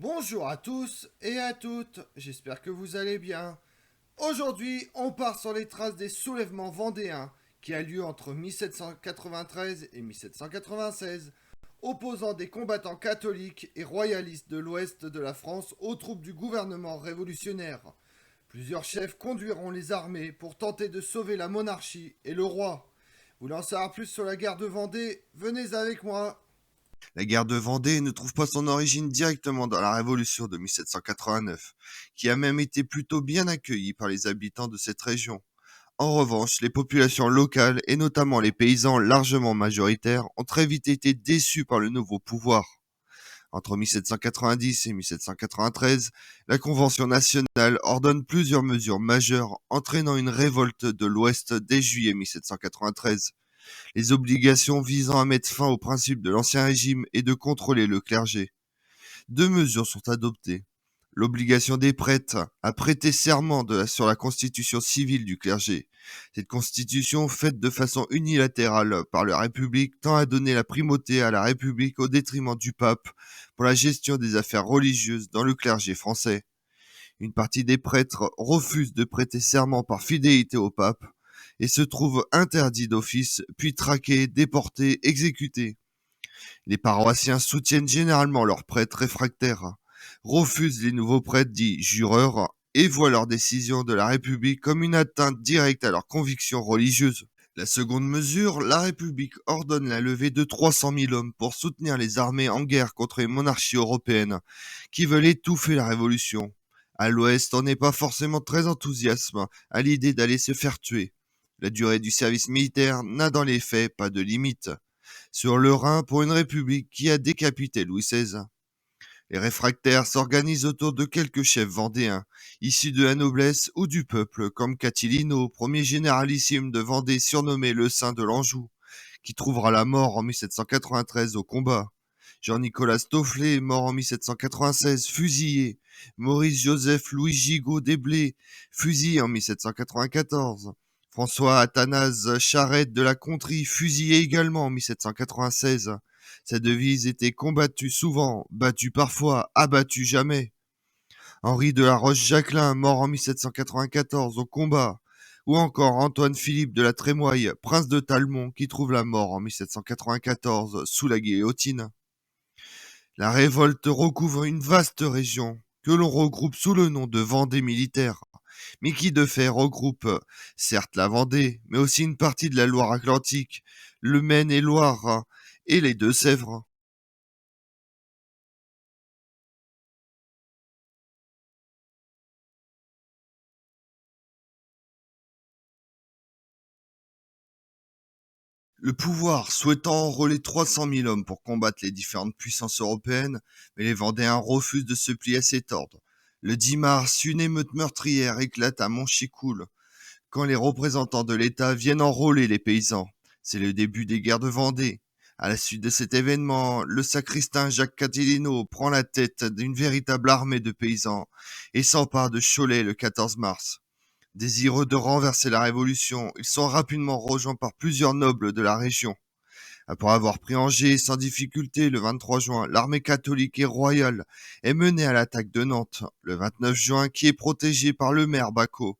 Bonjour à tous et à toutes, j'espère que vous allez bien. Aujourd'hui, on part sur les traces des soulèvements vendéens qui a lieu entre 1793 et 1796, opposant des combattants catholiques et royalistes de l'ouest de la France aux troupes du gouvernement révolutionnaire. Plusieurs chefs conduiront les armées pour tenter de sauver la monarchie et le roi. Vous voulez en savoir plus sur la guerre de Vendée? Venez avec moi. La guerre de Vendée ne trouve pas son origine directement dans la Révolution de 1789, qui a même été plutôt bien accueillie par les habitants de cette région. En revanche, les populations locales, et notamment les paysans largement majoritaires, ont très vite été déçus par le nouveau pouvoir. Entre 1790 et 1793, la Convention nationale ordonne plusieurs mesures majeures entraînant une révolte de l'Ouest dès juillet 1793. Les obligations visant à mettre fin au principe de l'Ancien Régime et de contrôler le clergé. Deux mesures sont adoptées. L'obligation des prêtres à prêter serment sur la constitution civile du clergé. Cette constitution, faite de façon unilatérale par la République, tend à donner la primauté à la République au détriment du pape pour la gestion des affaires religieuses dans le clergé français. Une partie des prêtres refuse de prêter serment par fidélité au pape et se trouvent interdits d'office, puis traqués, déportés, exécutés. Les paroissiens soutiennent généralement leurs prêtres réfractaires, refusent les nouveaux prêtres dits jureurs et voient leur décision de la République comme une atteinte directe à leurs convictions religieuses. La seconde mesure, la République ordonne la levée de 300 000 hommes pour soutenir les armées en guerre contre les monarchies européennes qui veulent étouffer la révolution. À l'Ouest, on n'est pas forcément très enthousiaste à l'idée d'aller se faire tuer. La durée du service militaire n'a dans les faits pas de limite. Sur le Rhin, pour une république qui a décapité Louis XVI. Les réfractaires s'organisent autour de quelques chefs vendéens, issus de la noblesse ou du peuple, comme Catilino, premier généralissime de Vendée surnommé le Saint de l'Anjou, qui trouvera la mort en 1793 au combat. Jean-Nicolas Staufflet, mort en 1796, fusillé. Maurice-Joseph Louis Gigot Desblés, fusillé en 1794. François Athanase Charette de la Contrie, fusillé également en 1796. Sa devise était combattu souvent, battu parfois, abattu jamais. Henri de la Roche-Jacquelin, mort en 1794 au combat. Ou encore Antoine-Philippe de la Trémoille, prince de Talmont, qui trouve la mort en 1794 sous la guillotine. La révolte recouvre une vaste région que l'on regroupe sous le nom de Vendée militaire, mais qui de fait regroupe certes la Vendée, mais aussi une partie de la Loire-Atlantique, le Maine-et-Loire et les Deux-Sèvres. Le pouvoir souhaitant enrôler 300 000 hommes pour combattre les différentes puissances européennes, mais les Vendéens refusent de se plier à cet ordre. Le 10 mars, une émeute meurtrière éclate à Montchicoul, quand les représentants de l'État viennent enrôler les paysans. C'est le début des guerres de Vendée. À la suite de cet événement, le sacristain Jacques Catilino prend la tête d'une véritable armée de paysans et s'empare de Cholet le 14 mars. Désireux de renverser la révolution, ils sont rapidement rejoints par plusieurs nobles de la région. Après avoir pris Angers sans difficulté le 23 juin, l'armée catholique et royale est menée à l'attaque de Nantes le 29 juin, qui est protégée par le maire Bacot.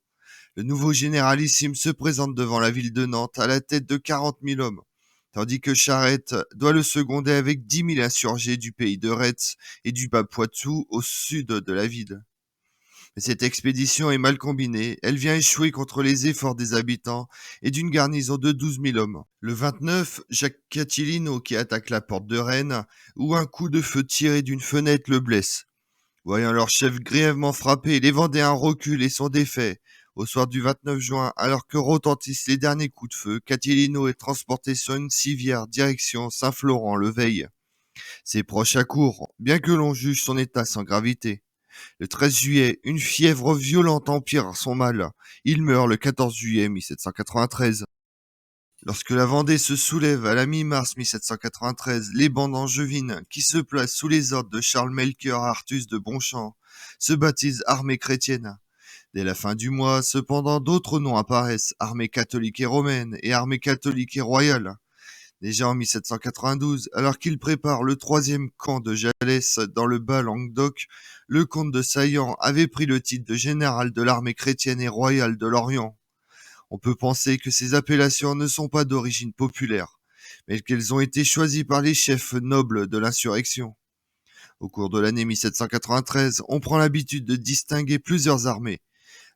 Le nouveau généralissime se présente devant la ville de Nantes à la tête de 40 000 hommes, tandis que Charette doit le seconder avec 10 000 insurgés du pays de Retz et du Bas-Poitou au sud de la ville. Mais cette expédition est mal combinée, elle vient échouer contre les efforts des habitants et d'une garnison de 12 000 hommes. Le 29, Jacques Catilino, qui attaque la porte de Rennes, où un coup de feu tiré d'une fenêtre le blesse. Voyant leur chef grièvement frappé, les Vendéens reculent et sont défaits. Au soir du 29 juin, alors que retentissent les derniers coups de feu, Catilino est transporté sur une civière direction Saint-Florent-le-Veil. Ses proches accourent, bien que l'on juge son état sans gravité. Le 13 juillet, une fièvre violente empire son mal. Il meurt le 14 juillet 1793. Lorsque la Vendée se soulève à la mi-mars 1793, les bandes angevines, qui se placent sous les ordres de Charles Melchior Artus de Bonchamp, se baptisent armée chrétienne. Dès la fin du mois, cependant, d'autres noms apparaissent, armée catholique et romaine et armée catholique et royale. Déjà en 1792, alors qu'il prépare le troisième camp de Jalès dans le Bas-Languedoc, le comte de Saillant avait pris le titre de général de l'armée chrétienne et royale de l'Orient. On peut penser que ces appellations ne sont pas d'origine populaire, mais qu'elles ont été choisies par les chefs nobles de l'insurrection. Au cours de l'année 1793, on prend l'habitude de distinguer plusieurs armées.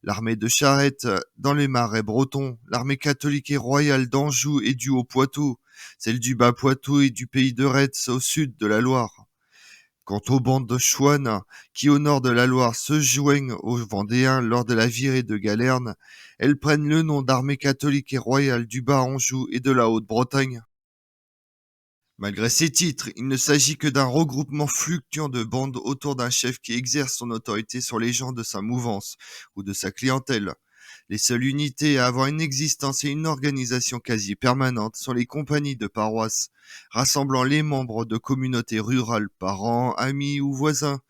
L'armée de Charette dans les marais bretons, l'armée catholique et royale d'Anjou et du Haut-Poitou, celle du Bas-Poitou et du pays de Retz au sud de la Loire. Quant aux bandes de chouans qui au nord de la Loire se joignent aux Vendéens lors de la virée de Galerne, elles prennent le nom d'armée catholique et royale du Bas-Anjou et de la Haute-Bretagne. Malgré ces titres, il ne s'agit que d'un regroupement fluctuant de bandes autour d'un chef qui exerce son autorité sur les gens de sa mouvance ou de sa clientèle. Les seules unités à avoir une existence et une organisation quasi permanente sont les compagnies de paroisse, rassemblant les membres de communautés rurales, parents, amis ou voisins,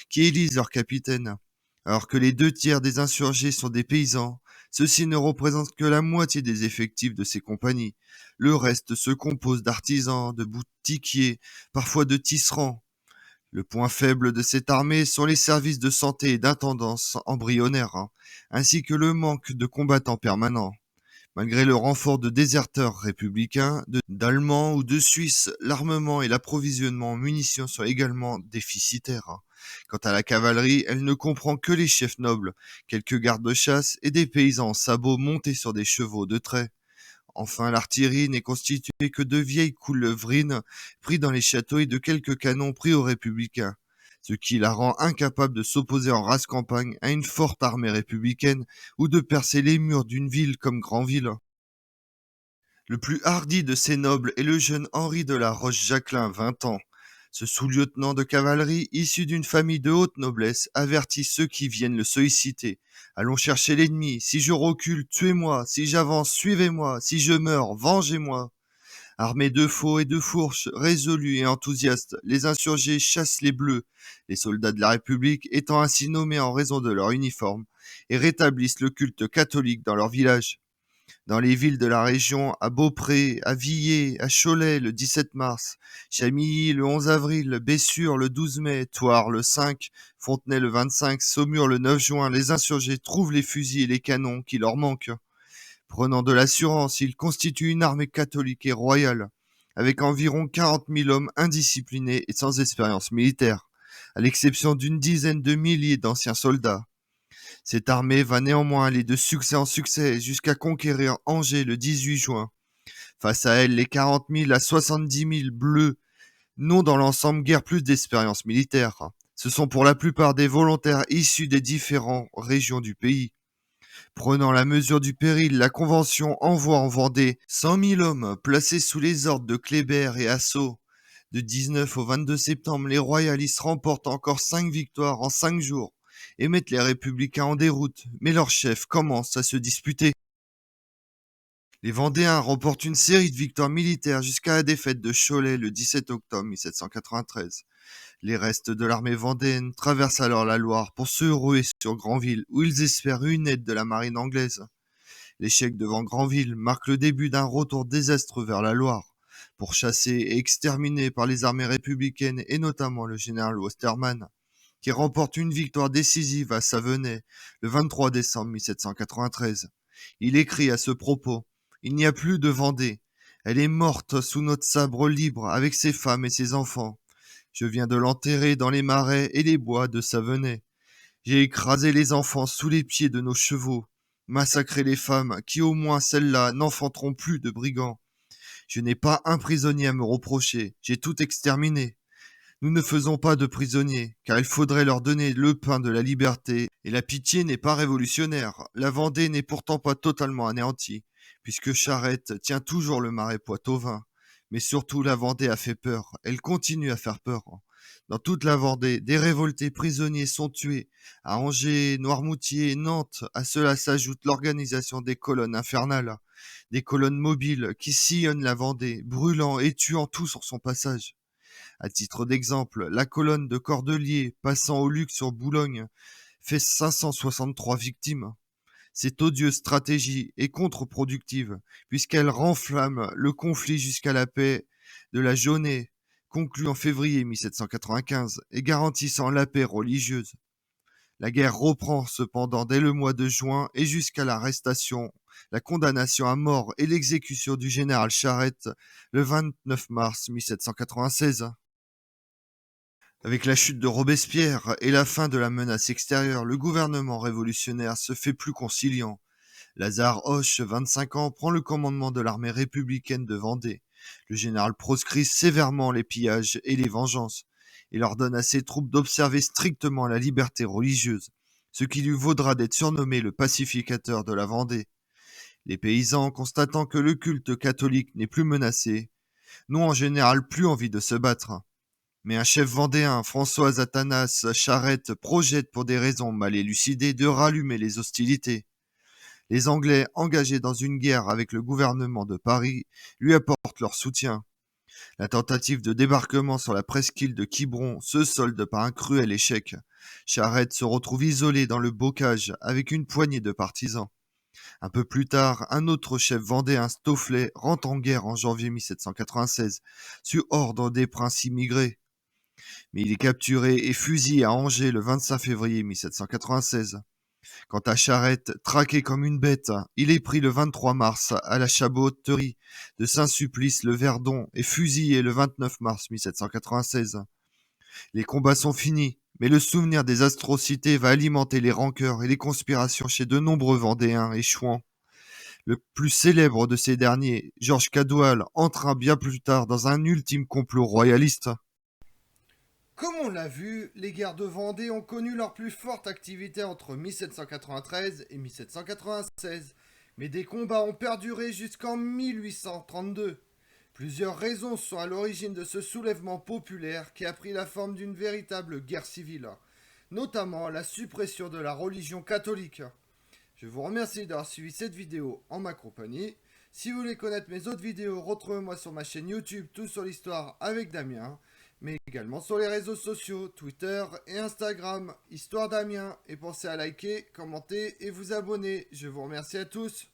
qui élisent leur capitaine. Alors que les 2 tiers des insurgés sont des paysans, ceux-ci ne représentent que la moitié des effectifs de ces compagnies. Le reste se compose d'artisans, de boutiquiers, parfois de tisserands. Le point faible de cette armée sont les services de santé et d'intendance embryonnaires, ainsi que le manque de combattants permanents. Malgré le renfort de déserteurs républicains, d'Allemands ou de Suisses, l'armement et l'approvisionnement en munitions sont également déficitaires. Quant à la cavalerie, elle ne comprend que les chefs nobles, quelques gardes de chasse et des paysans en sabots montés sur des chevaux de trait. Enfin, l'artillerie n'est constituée que de vieilles coulevrines pris dans les châteaux et de quelques canons pris aux républicains, ce qui la rend incapable de s'opposer en race campagne à une forte armée républicaine ou de percer les murs d'une ville comme Granville. Le plus hardi de ces nobles est le jeune Henri de la Roche-Jacquelin, 20 ans. Ce sous-lieutenant de cavalerie, issu d'une famille de haute noblesse, avertit ceux qui viennent le solliciter. Allons chercher l'ennemi. Si je recule, tuez-moi. Si j'avance, suivez-moi. Si je meurs, vengez-moi. Armés de faux et de fourches, résolus et enthousiastes, les insurgés chassent les bleus, les soldats de la République étant ainsi nommés en raison de leur uniforme, et rétablissent le culte catholique dans leur village. Dans les villes de la région, à Beaupré, à Villers, à Cholet le 17 mars, Chamilly le 11 avril, Bessures le 12 mai, Thouars le 5, Fontenay le 25, Saumur le 9 juin, les insurgés trouvent les fusils et les canons qui leur manquent. Prenant de l'assurance, ils constituent une armée catholique et royale, avec environ 40 000 hommes indisciplinés et sans expérience militaire, à l'exception d'une dizaine de milliers d'anciens soldats. Cette armée va néanmoins aller de succès en succès jusqu'à conquérir Angers le 18 juin. Face à elle, les 40 000 à 70 000 bleus n'ont dans l'ensemble guère plus d'expérience militaire. Ce sont pour la plupart des volontaires issus des différentes régions du pays. Prenant la mesure du péril, la Convention envoie en Vendée 100 000 hommes placés sous les ordres de Kléber et Assaut. De 19 au 22 septembre, les royalistes remportent encore 5 victoires en 5 jours et mettent les républicains en déroute, mais leurs chefs commencent à se disputer. Les Vendéens remportent une série de victoires militaires jusqu'à la défaite de Cholet le 17 octobre 1793. Les restes de l'armée vendéenne traversent alors la Loire pour se ruer sur Granville, où ils espèrent une aide de la marine anglaise. L'échec devant Granville marque le début d'un retour désastreux vers la Loire, pourchassés et exterminés par les armées républicaines et notamment le général Osterman, qui remporte une victoire décisive à Savenay le 23 décembre 1793. Il écrit à ce propos: « Il n'y a plus de Vendée. Elle est morte sous notre sabre libre avec ses femmes et ses enfants. Je viens de l'enterrer dans les marais et les bois de Savenay. J'ai écrasé les enfants sous les pieds de nos chevaux, massacré les femmes qui au moins celles-là n'enfanteront plus de brigands. Je n'ai pas un prisonnier à me reprocher, j'ai tout exterminé. Nous ne faisons pas de prisonniers, car il faudrait leur donner le pain de la liberté, et la pitié n'est pas révolutionnaire. La Vendée n'est pourtant pas totalement anéantie, puisque Charette tient toujours le marais poitevin. Mais surtout, la Vendée a fait peur, elle continue à faire peur. Dans toute la Vendée, des révoltés prisonniers sont tués. À Angers, Noirmoutier, Nantes, à cela s'ajoute l'organisation des colonnes infernales, des colonnes mobiles qui sillonnent la Vendée, brûlant et tuant tout sur son passage. À titre d'exemple, la colonne de Cordeliers, passant au Luc sur Boulogne, fait 563 victimes. Cette odieuse stratégie est contre-productive, puisqu'elle renflamme le conflit jusqu'à la paix de la Jaunée, conclue en février 1795 et garantissant la paix religieuse. La guerre reprend cependant dès le mois de juin et jusqu'à l'arrestation, la condamnation à mort et l'exécution du général Charette le 29 mars 1796. Avec la chute de Robespierre et la fin de la menace extérieure, le gouvernement révolutionnaire se fait plus conciliant. Lazare Hoche, 25 ans, prend le commandement de l'armée républicaine de Vendée. Le général proscrit sévèrement les pillages et les vengeances. Il ordonne à ses troupes d'observer strictement la liberté religieuse, ce qui lui vaudra d'être surnommé le pacificateur de la Vendée. Les paysans, constatant que le culte catholique n'est plus menacé, n'ont en général plus envie de se battre. Mais un chef vendéen, François Athanas Charette, projette pour des raisons mal élucidées de rallumer les hostilités. Les Anglais, engagés dans une guerre avec le gouvernement de Paris, lui apportent leur soutien. La tentative de débarquement sur la presqu'île de Quiberon se solde par un cruel échec. Charette se retrouve isolé dans le bocage avec une poignée de partisans. Un peu plus tard, un autre chef vendéen, Stofflet, rentre en guerre en janvier 1796, sur ordre des princes immigrés. Mais il est capturé et fusillé à Angers le 25 février 1796. Quant à Charette, traqué comme une bête, il est pris le 23 mars à la chaboterie de Saint-Sulpice-le-Verdon et fusillé le 29 mars 1796. Les combats sont finis, mais le souvenir des atrocités va alimenter les rancœurs et les conspirations chez de nombreux Vendéens et Chouans. Le plus célèbre de ces derniers, Georges Cadoul, entra bien plus tard dans un ultime complot royaliste. Comme on l'a vu, les guerres de Vendée ont connu leur plus forte activité entre 1793 et 1796, mais des combats ont perduré jusqu'en 1832. Plusieurs raisons sont à l'origine de ce soulèvement populaire qui a pris la forme d'une véritable guerre civile, notamment la suppression de la religion catholique. Je vous remercie d'avoir suivi cette vidéo en ma compagnie. Si vous voulez connaître mes autres vidéos, retrouvez-moi sur ma chaîne YouTube Tout sur l'Histoire avec Damien, mais également sur les réseaux sociaux, Twitter et Instagram, Histoire Damien. Et pensez à liker, commenter et vous abonner. Je vous remercie à tous.